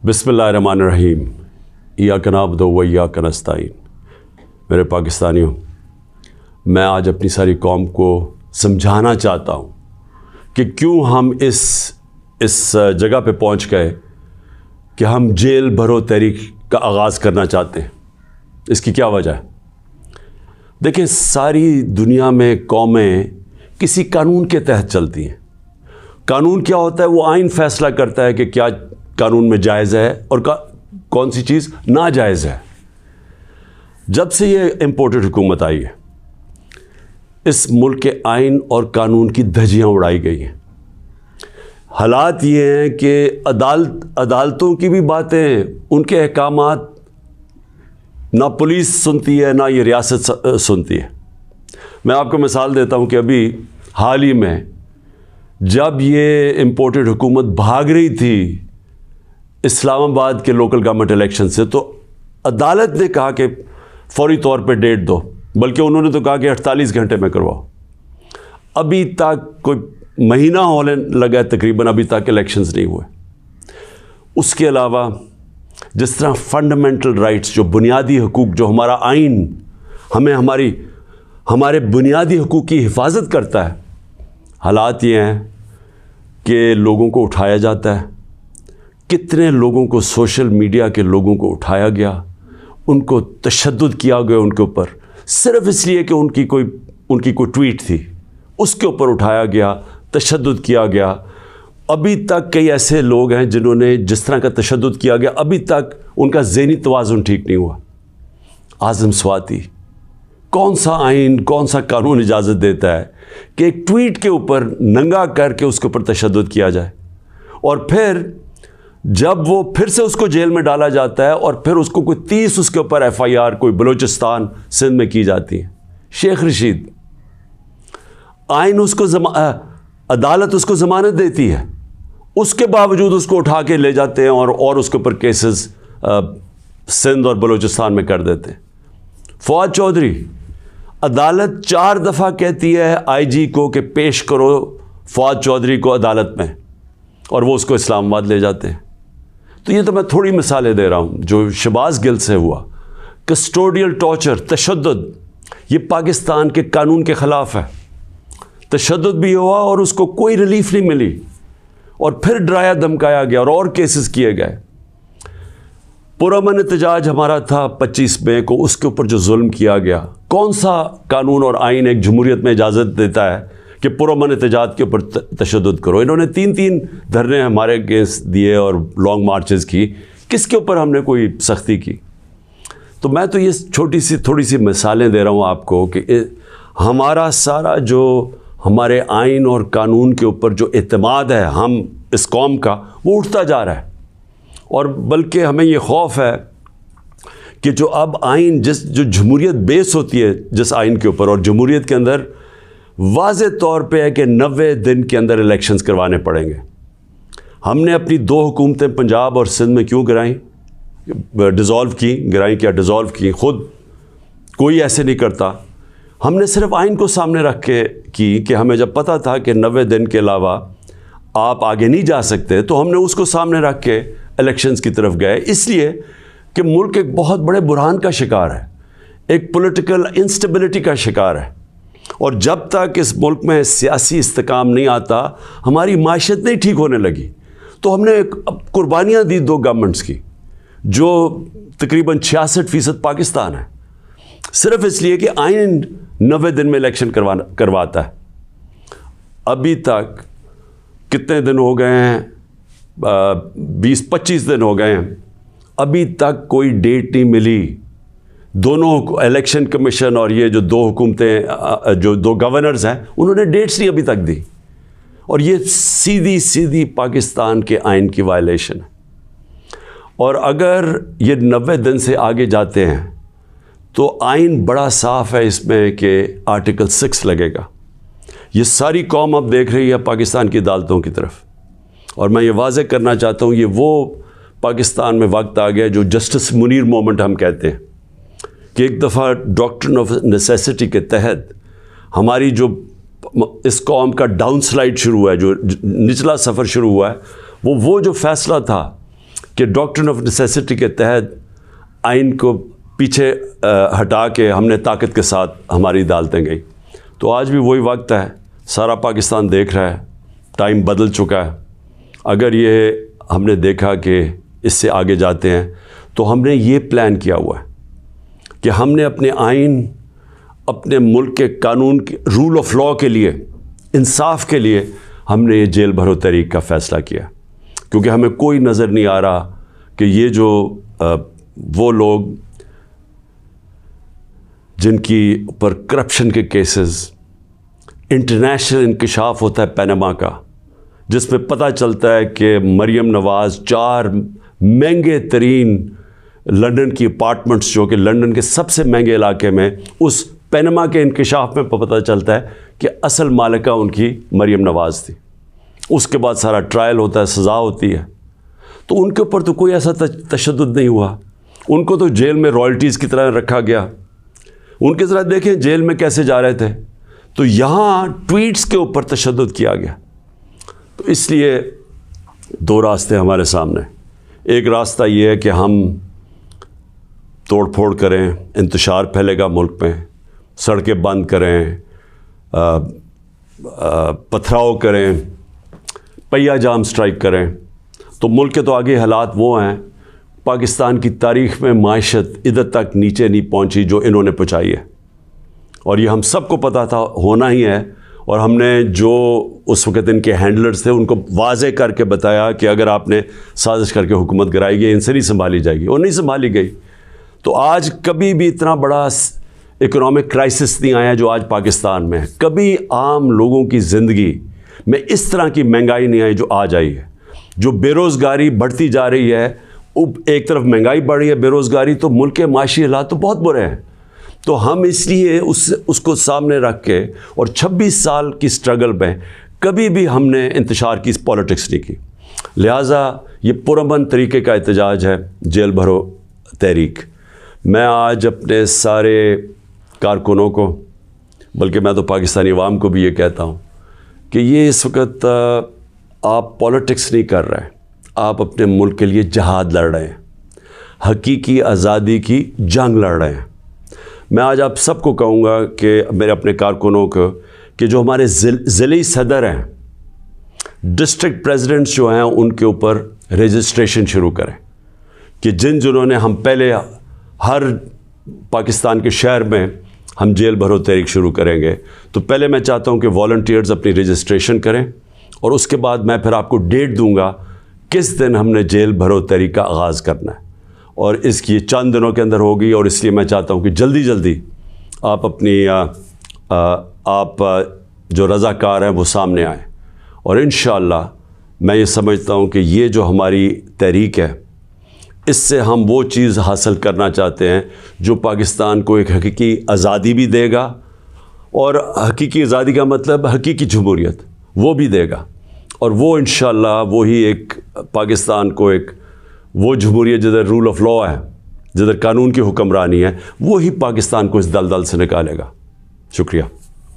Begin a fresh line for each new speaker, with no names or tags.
بسم اللہ الرحمن الرحیم ایاک نعبد و ایاک نستعین۔ میرے پاکستانیوں، میں آج اپنی ساری قوم کو سمجھانا چاہتا ہوں کہ کیوں ہم اس جگہ پہ پہنچ گئے کہ ہم جیل بھرو تحریک کا آغاز کرنا چاہتے ہیں۔ اس کی کیا وجہ ہے؟ دیکھیں، ساری دنیا میں قومیں کسی قانون کے تحت چلتی ہیں۔ قانون کیا ہوتا ہے؟ وہ آئین فیصلہ کرتا ہے کہ کیا قانون میں جائز ہے اور کون سی چیز ناجائز ہے۔ جب سے یہ امپورٹڈ حکومت آئی ہے، اس ملک کے آئین اور قانون کی دھجیاں اڑائی گئی ہیں۔ حالات یہ ہیں کہ عدالتوں کی بھی باتیں، ان کے احکامات نہ پولیس سنتی ہے نہ یہ ریاست سنتی ہے۔ میں آپ کو مثال دیتا ہوں کہ ابھی حال ہی میں جب یہ امپورٹڈ حکومت بھاگ رہی تھی اسلام آباد کے لوکل گورنمنٹ الیکشن سے، تو عدالت نے کہا کہ فوری طور پہ ڈیٹ دو، بلکہ انہوں نے تو کہا کہ 48 گھنٹے میں کرواؤ۔ ابھی تک کوئی مہینہ ہونے لگا ہے تقریباً، ابھی تک الیکشنز نہیں ہوئے۔ اس کے علاوہ جس طرح فنڈامنٹل رائٹس، جو بنیادی حقوق، جو ہمارا آئین ہمیں ہمارے بنیادی حقوق کی حفاظت کرتا ہے، حالات یہ ہیں کہ لوگوں کو اٹھایا جاتا ہے۔ کتنے لوگوں کو، سوشل میڈیا کے لوگوں کو اٹھایا گیا، ان کو تشدد کیا گیا ان کے اوپر، صرف اس لیے کہ ان کی کوئی ٹویٹ تھی، اس کے اوپر اٹھایا گیا، تشدد کیا گیا۔ ابھی تک کئی ایسے لوگ ہیں جنہوں نے جس طرح کا تشدد کیا گیا، ابھی تک ان کا ذہنی توازن ٹھیک نہیں ہوا۔ اعظم سواتی، کون سا آئین، کون سا قانون اجازت دیتا ہے کہ ایک ٹویٹ کے اوپر ننگا کر کے اس کے اوپر تشدد کیا جائے، اور پھر جب وہ پھر سے اس کو جیل میں ڈالا جاتا ہے اور پھر اس کو کوئی 30 اس کے اوپر FIR کوئی بلوچستان سندھ میں کی جاتی ہے۔ شیخ رشید، آئین اس کو عدالت اس کو ضمانت دیتی ہے، اس کے باوجود اس کو اٹھا کے لے جاتے ہیں اور اس کے اوپر کیسز سندھ اور بلوچستان میں کر دیتے ہیں۔ فواد چودھری، عدالت 4 دفعہ کہتی ہے IG کو کہ پیش کرو فواد چودھری کو عدالت میں، اور وہ اس کو اسلام آباد لے جاتے ہیں۔ تو یہ تو میں تھوڑی مثالیں دے رہا ہوں جو شہباز گل سے ہوا۔ کسٹوڈیل ٹارچر، تشدد، یہ پاکستان کے قانون کے خلاف ہے۔ تشدد بھی ہوا اور اس کو کوئی ریلیف نہیں ملی، اور پھر ڈرایا دھمکایا گیا اور کیسز کیے گئے۔ پرامن احتجاج ہمارا تھا 25 مئی کو، اس کے اوپر جو ظلم کیا گیا، کون سا قانون اور آئین ایک جمہوریت میں اجازت دیتا ہے کہ پرامن احتجاج کے اوپر تشدد کرو؟ انہوں نے 3 دھرنے ہمارے اگینسٹ دیے اور لانگ مارچز کی، کس کے اوپر ہم نے کوئی سختی کی؟ تو میں تو یہ تھوڑی سی مثالیں دے رہا ہوں آپ کو کہ ہمارا سارا جو ہمارے آئین اور قانون کے اوپر جو اعتماد ہے ہم اس قوم کا، وہ اٹھتا جا رہا ہے، اور بلکہ ہمیں یہ خوف ہے کہ جو اب آئین جو جمہوریت بیس ہوتی ہے جس آئین کے اوپر، اور جمہوریت کے اندر واضح طور پہ ہے کہ 90 دن کے اندر الیکشنز کروانے پڑیں گے۔ ہم نے اپنی 2 حکومتیں پنجاب اور سندھ میں کیوں گرائیں؟ ڈیزالو کی خود کوئی ایسے نہیں کرتا۔ ہم نے صرف آئین کو سامنے رکھ کے کی کہ ہمیں جب پتہ تھا کہ 90 دن کے علاوہ آپ آگے نہیں جا سکتے، تو ہم نے اس کو سامنے رکھ کے الیکشنز کی طرف گئے، اس لیے کہ ملک ایک بہت بڑے بحران کا شکار ہے، ایک پولیٹیکل انسٹیبلٹی کا شکار ہے، اور جب تک اس ملک میں سیاسی استحکام نہیں آتا، ہماری معیشت نہیں ٹھیک ہونے لگی۔ تو ہم نے قربانیاں دی 2 گورنمنٹس کی، جو تقریباً 66% پاکستان ہے، صرف اس لیے کہ آئین 90 دن میں الیکشن کرواتا ہے۔ ابھی تک کتنے دن ہو گئے ہیں؟ 20-25 دن ہو گئے ہیں، ابھی تک کوئی ڈیٹ نہیں ملی۔ دونوں الیکشن کمیشن اور یہ جو 2 حکومتیں، جو 2 گورنرز ہیں، انہوں نے ڈیٹس نہیں ابھی تک دی، اور یہ سیدھی پاکستان کے آئین کی وائلیشن ہے۔ اور اگر یہ 90 دن سے آگے جاتے ہیں تو آئین بڑا صاف ہے اس میں کہ آرٹیکل 6 لگے گا۔ یہ ساری قوم اب دیکھ رہی ہے پاکستان کی عدالتوں کی طرف، اور میں یہ واضح کرنا چاہتا ہوں، یہ وہ پاکستان میں وقت آ گیا جو جسٹس منیر مومنٹ ہم کہتے ہیں، کہ ایک دفعہ ڈاکٹرن آف نیسیسٹی کے تحت ہماری جو اس قوم کا ڈاؤن سلائڈ شروع ہوا ہے، جو نچلا سفر شروع ہوا ہے، وہ جو فیصلہ تھا کہ ڈاکٹرن آف نیسیسٹی کے تحت آئین کو پیچھے ہٹا کے ہم نے طاقت کے ساتھ ہماری عدالتیں گئی. تو آج بھی وہی وقت ہے, سارا پاکستان دیکھ رہا ہے, ٹائم بدل چکا ہے. اگر یہ ہم نے دیکھا کہ اس سے آگے جاتے ہیں تو ہم نے یہ پلان کیا ہوا ہے کہ ہم نے اپنے آئین, اپنے ملک کے قانون کے رول آف لاء کے لیے, انصاف کے لیے ہم نے یہ جیل بھرو تحریک کا فیصلہ کیا, کیونکہ ہمیں کوئی نظر نہیں آ رہا کہ یہ جو وہ لوگ جن کی اوپر کرپشن کے کیسز, انٹرنیشنل انکشاف ہوتا ہے پینما کا, جس میں پتہ چلتا ہے کہ مریم نواز 4 مہنگے ترین لنڈن کی اپارٹمنٹس, جو کہ لنڈن کے سب سے مہنگے علاقے میں, اس پینما کے انکشاف میں پتہ چلتا ہے کہ اصل مالکہ ان کی مریم نواز تھی. اس کے بعد سارا ٹرائل ہوتا ہے, سزا ہوتی ہے. تو ان کے اوپر تو کوئی ایسا تشدد نہیں ہوا, ان کو تو جیل میں رائلٹیز کی طرح رکھا گیا. ان کے ذرا دیکھیں جیل میں کیسے جا رہے تھے. تو یہاں ٹویٹس کے اوپر تشدد کیا گیا. تو اس لیے 2 راستے ہمارے سامنے. ایک راستہ یہ ہے کہ ہم توڑ پھوڑ کریں, انتشار پھیلے گا ملک میں, سڑکیں بند کریں, پتھراؤ کریں, پہیہ جام سٹرائک کریں. تو ملک کے تو آگے حالات وہ ہیں, پاکستان کی تاریخ میں معیشت ادھر تک نیچے نہیں پہنچی جو انہوں نے پہنچائی ہے, اور یہ ہم سب کو پتہ تھا ہونا ہی ہے. اور ہم نے جو اس وقت ان کے ہینڈلرز تھے ان کو واضح کر کے بتایا کہ اگر آپ نے سازش کر کے حکومت گرائی گئی, ان سے نہیں سنبھالی جائے گی, اور نہیں سنبھالی گئی. تو آج کبھی بھی اتنا بڑا اکنامک کرائسس نہیں آیا جو آج پاکستان میں ہے. کبھی عام لوگوں کی زندگی میں اس طرح کی مہنگائی نہیں آئی جو آج آئی ہے. جو بے روزگاری بڑھتی جا رہی ہے, ایک طرف مہنگائی بڑھ رہی ہے, بے روزگاری, تو ملک کے معاشی حالات تو بہت برے ہیں. تو ہم اس لیے اس کو سامنے رکھ کے, اور 26 سال کی سٹرگل میں کبھی بھی ہم نے انتشار کی پالیٹکس نہیں کی. لہٰذا یہ پرامن طریقے کا احتجاج ہے جیل بھرو تحریک. میں آج اپنے سارے کارکنوں کو, بلکہ میں تو پاکستانی عوام کو بھی یہ کہتا ہوں کہ یہ اس وقت آپ پالیٹکس نہیں کر رہے ہیں, آپ اپنے ملک کے لیے جہاد لڑ رہے ہیں, حقیقی آزادی کی جنگ لڑ رہے ہیں. میں آج آپ سب کو کہوں گا کہ میرے اپنے کارکنوں کو کہ جو ہمارے ضلعی صدر ہیں, ڈسٹرکٹ پریزیڈنٹس جو ہیں, ان کے اوپر رجسٹریشن شروع کریں کہ جنہوں نے ہم پہلے ہر پاکستان کے شہر میں ہم جیل بھرو تحریک شروع کریں گے. تو پہلے میں چاہتا ہوں کہ والنٹیئرز اپنی رجسٹریشن کریں, اور اس کے بعد میں پھر آپ کو ڈیٹ دوں گا کس دن ہم نے جیل بھرو تحریک کا آغاز کرنا ہے, اور اس کی چند دنوں کے اندر ہوگی. اور اس لیے میں چاہتا ہوں کہ جلدی جلدی آپ اپنی آپ جو رضاکار ہیں وہ سامنے آئیں. اور انشاءاللہ میں یہ سمجھتا ہوں کہ یہ جو ہماری تحریک ہے, اس سے ہم وہ چیز حاصل کرنا چاہتے ہیں جو پاکستان کو ایک حقیقی آزادی بھی دے گا, اور حقیقی آزادی کا مطلب حقیقی جمہوریت وہ بھی دے گا. اور وہ انشاءاللہ وہی ایک پاکستان کو ایک وہ جمہوریت جدھر رول آف لاء ہے, جدھر قانون کی حکمرانی ہے, وہی پاکستان کو اس دلدل سے نکالے گا. شکریہ.